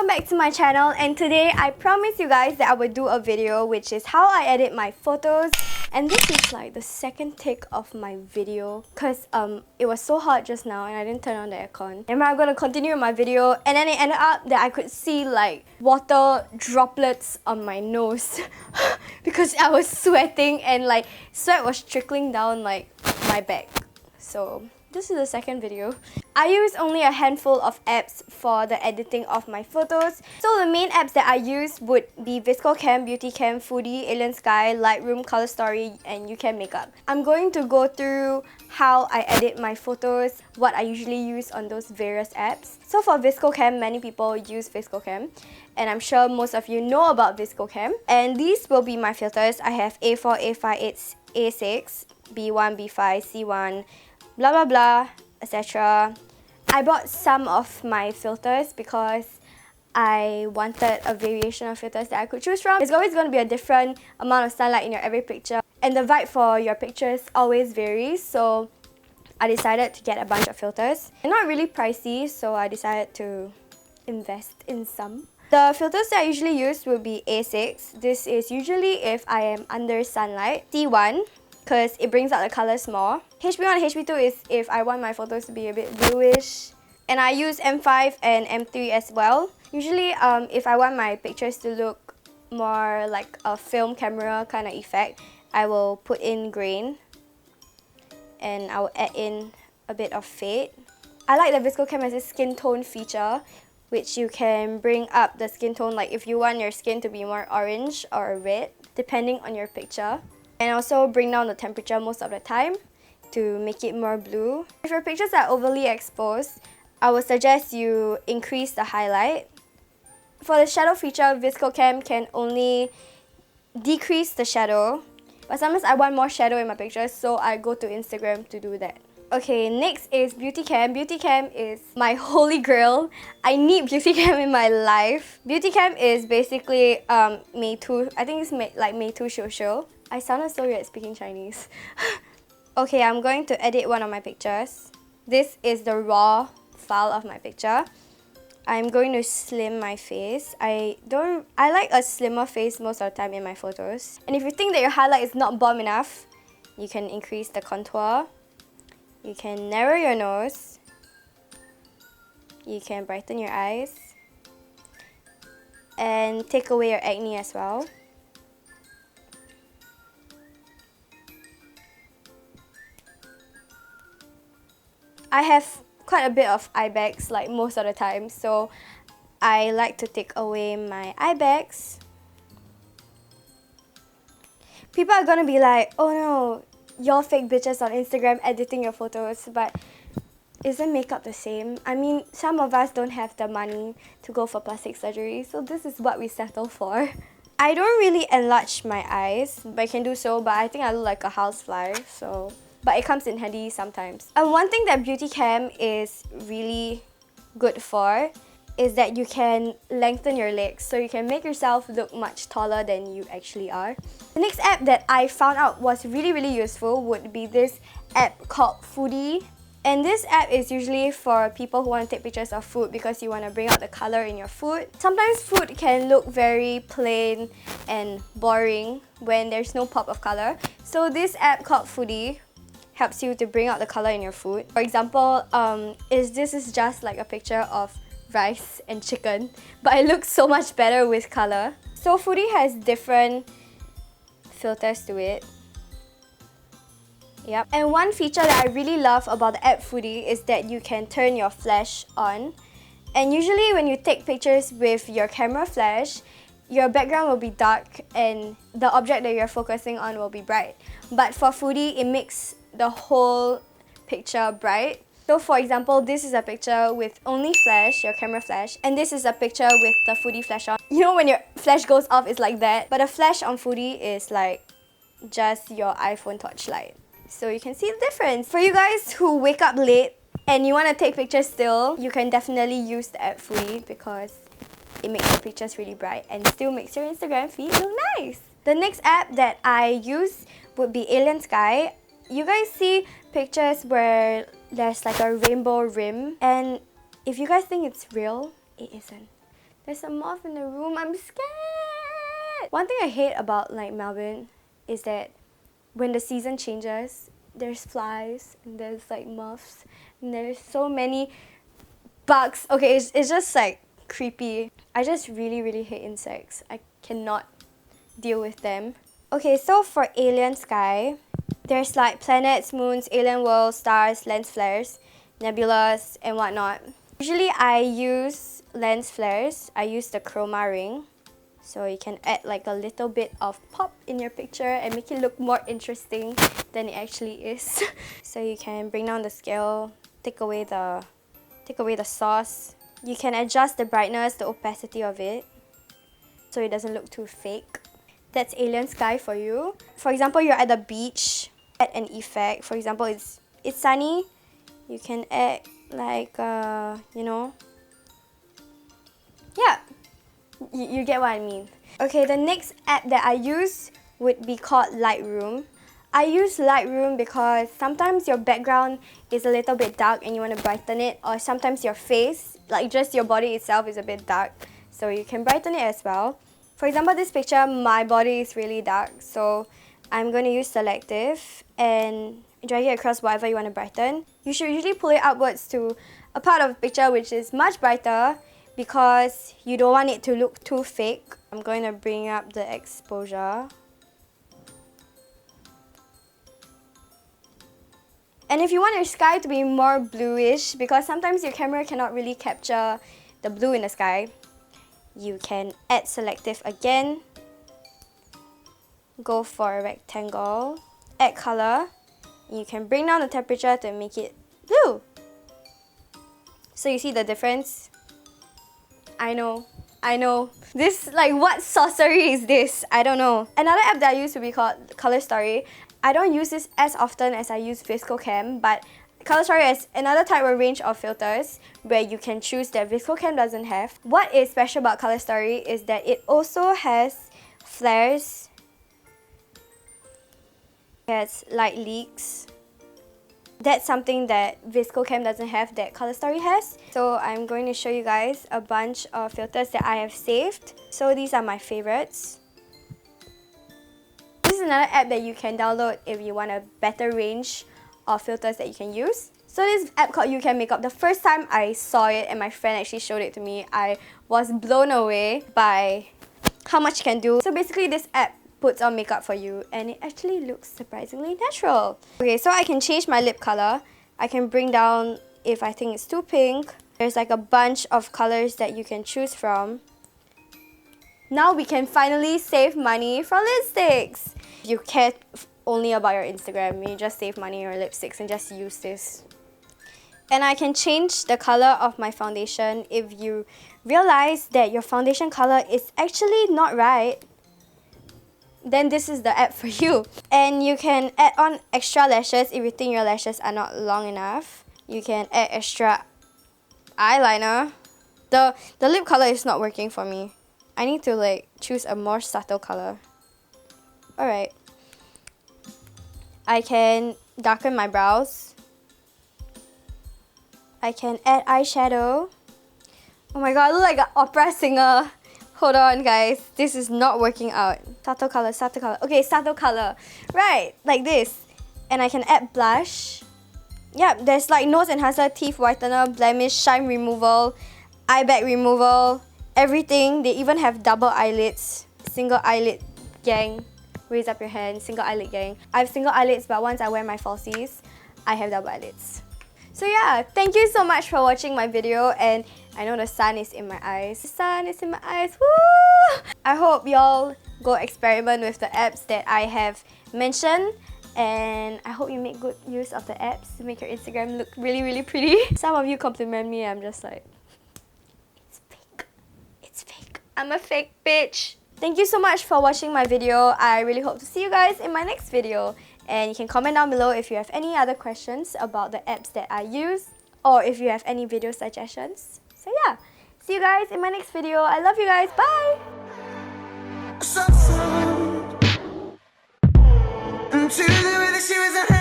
welcome back to my channel, and today I promised you guys that I would do a video which is how I edit my photos. And this is like the second take of my video because it was so hot just now and I didn't turn on the aircon. And I'm going to continue my video, and then it ended up that I could see like water droplets on my nose because I was sweating and like sweat was trickling down like my back. So this is the second video. I use only a handful of apps for the editing of my photos. So the main apps that I use would be VSCOCAM, BeautyCam, FOODIE, Alien Sky, Lightroom, Color Story, and YouCam Makeup. I'm going to go through how I edit my photos, what I usually use on those various apps. So for VSCOCAM, many people use VSCOCAM, and I'm sure most of you know about VSCOCAM. And these will be my filters. I have A4, A5, A6, B1, B5, C1, blah blah blah, etc. I bought some of my filters because I wanted a variation of filters that I could choose from. It's always going to be a different amount of sunlight in your every picture, and the vibe for your pictures always varies, so I decided to get a bunch of filters. They're not really pricey, so I decided to invest in some. The filters that I usually use will be A6. This is usually if I am under sunlight. C1, because it brings out the colours more. HB1 and HB2 is if I want my photos to be a bit bluish. And I use M5 and M3 as well. Usually if I want my pictures to look more like a film camera kind of effect, I will put in grain and I will add in a bit of fade. I like that VSCOCAM has a skin tone feature which you can bring up the skin tone, like if you want your skin to be more orange or red depending on your picture. And also bring down the temperature most of the time to make it more blue. If your pictures are overly exposed, I would suggest you increase the highlight. For the shadow feature, VSCOCAM can only decrease the shadow, but sometimes I want more shadow in my pictures, so I go to Instagram to do that. Okay, next is BeautyCam. BeautyCam is my holy grail. I need BeautyCam in my life. BeautyCam is basically Meitu. I think it's like Meitu Shoushou. I sounded so weird speaking Chinese. Okay, I'm going to edit one of my pictures. This is the raw file of my picture. I'm going to slim my face. I like a slimmer face most of the time in my photos. And if you think that your highlight is not bomb enough, you can increase the contour. You can narrow your nose. You can brighten your eyes. And take away your acne as well. I have quite a bit of eye bags like most of the time, so I like to take away my eye bags. People are gonna be like, oh no, you're fake bitches on Instagram editing your photos, but isn't makeup the same? I mean, some of us don't have the money to go for plastic surgery, so this is what we settle for. I don't really enlarge my eyes, but I can do so, but I think I look like a housefly, so... But it comes in handy sometimes. And one thing that BeautyCam is really good for is that you can lengthen your legs, so you can make yourself look much taller than you actually are. The next app that I found out was really useful would be this app called FOODIE. And this app is usually for people who want to take pictures of food because you want to bring out the color in your food. Sometimes food can look very plain and boring when there's no pop of color. So this app called FOODIE helps you to bring out the color in your food. For example, this is just like a picture of rice and chicken, but it looks so much better with color. So FOODIE has different filters to it. Yep. And one feature that I really love about the app FOODIE is that you can turn your flash on. And usually when you take pictures with your camera flash, your background will be dark and the object that you're focusing on will be bright. But for FOODIE, it makes the whole picture bright. So for example, this is a picture with only flash, your camera flash, and this is a picture with the FOODIE flash on. You know when your flash goes off, it's like that, but the flash on FOODIE is like just your iPhone torchlight. So you can see the difference. For you guys who wake up late and you want to take pictures still, you can definitely use the app FOODIE because it makes your pictures really bright and still makes your Instagram feed look nice. The next app that I use would be Alien Sky. You guys see pictures where there's like a rainbow rim, and if you guys think it's real, it isn't. There's a moth in the room. I'm scared. One thing I hate about like Melbourne is that when the season changes, there's flies and there's like moths and there's so many bugs. Okay, it's just like creepy. I just really hate insects. I cannot deal with them. Okay, so for alien sky, there's like planets, moons, alien worlds, stars, lens flares, nebulas, and whatnot. Usually I use lens flares. I use the chroma ring. So you can add like a little bit of pop in your picture and make it look more interesting than it actually is. So you can bring down the scale, take away the sauce. You can adjust the brightness, the opacity of it, so it doesn't look too fake. That's alien sky for you. For example, you're at the beach, add an effect. For example, it's sunny. You can add like you know. Yeah. You get what I mean. Okay, the next app that I use would be called Lightroom. I use Lightroom because sometimes your background is a little bit dark and you want to brighten it, or sometimes your face, like just your body itself, is a bit dark, so you can brighten it as well. For example, this picture, my body is really dark, so I'm going to use selective and drag it across whatever you want to brighten. You should usually pull it upwards to a part of the picture which is much brighter, because you don't want it to look too fake. I'm going to bring up the exposure. And if you want your sky to be more bluish, because sometimes your camera cannot really capture the blue in the sky, you can add selective again. Go for a rectangle. Add color. You can bring down the temperature to make it blue. So you see the difference? I know. This, like, what sorcery is this? I don't know. Another app that I use would be called Color Story. I don't use this as often as I use VSCOCAM, but Color Story is another type of range of filters where you can choose that VSCOCAM doesn't have. What is special about Color Story is that it also has flares, it has light leaks. That's something that VSCOCAM doesn't have that Color Story has. So I'm going to show you guys a bunch of filters that I have saved. So these are my favorites. This is another app that you can download if you want a better range of filters that you can use. So this app called You Can Makeup. The first time I saw it and my friend actually showed it to me, I was blown away by how much you can do. So basically this app puts on makeup for you and it actually looks surprisingly natural. Okay, so I can change my lip color. I can bring down if I think it's too pink. There's like a bunch of colors that you can choose from. Now we can finally save money from lipsticks. If you care only about your Instagram, you just save money on your lipsticks and just use this. And I can change the color of my foundation if you realize that your foundation color is actually not right. Then this is the app for you. And you can add on extra lashes if you think your lashes are not long enough. You can add extra eyeliner. The lip color is not working for me. I need to like choose a more subtle color. Alright. I can darken my brows. I can add eyeshadow. Oh my god, I look like an opera singer. Hold on guys, this is not working out. Subtle color, subtle color. Okay, subtle color. Right, like this. And I can add blush. Yep, there's like nose enhancer, teeth whitener, blemish, shine removal, eye bag removal, everything. They even have double eyelids. Single eyelid gang. Raise up your hand, single eyelid gang. I have single eyelids, but once I wear my falsies, I have double eyelids. So yeah, thank you so much for watching my video, and I know the sun is in my eyes. The sun is in my eyes, woo! I hope y'all go experiment with the apps that I have mentioned, and I hope you make good use of the apps to make your Instagram look really pretty. Some of you compliment me, I'm just like, it's fake. It's fake. I'm a fake bitch. Thank you so much for watching my video. I really hope to see you guys in my next video. And you can comment down below if you have any other questions about the apps that I use, or if you have any video suggestions. So yeah, see you guys in my next video. I love you guys. Bye!